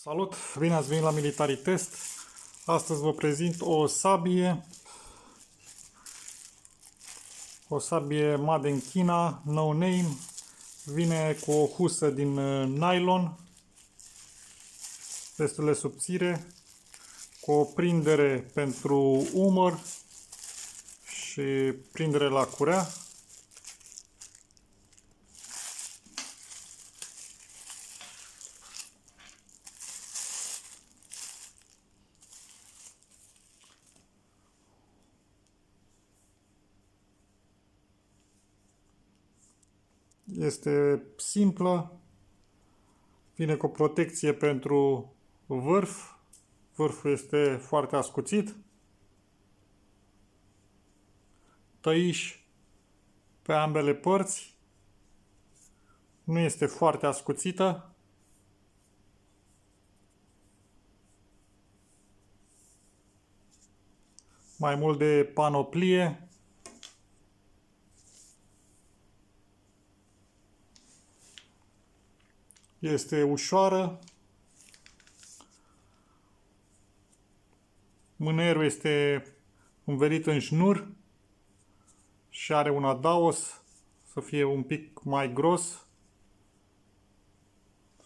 Salut! Bine ați venit la Military Test. Astăzi vă prezint o sabie. O sabie made in China, no name. Vine cu o husă din nylon, destul de subțire, cu o prindere pentru umăr și prindere la curea. Este simplă, vine cu o protecție pentru vârf. Vârful este foarte ascuțit. Tăiș pe ambele părți. Nu este foarte ascuțită. Mai mult de panoplie. Este ușoară. Mânerul este învelit în șnur și are un adaos să fie un pic mai gros,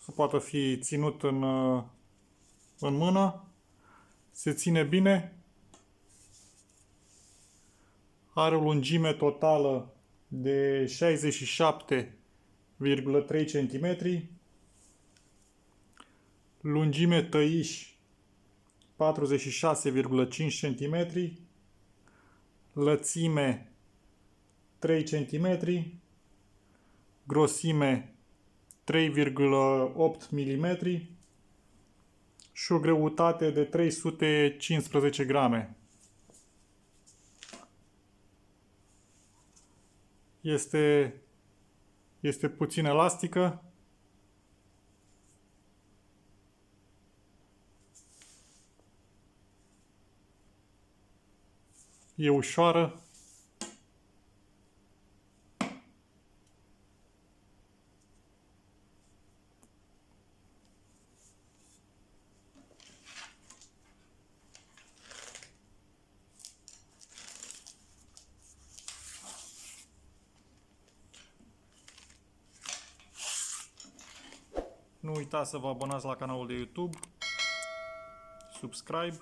să poată fi ținut în mână. Se ține bine. Are o lungime totală de 67,3 cm. Lungime tăiș 46,5 cm. Lățime 3 cm. Grosime 3,8 mm. Și o greutate de 315 grame. Este puțin elastică. E ușoară. Nu uitați să vă abonați la canalul de YouTube, subscribe.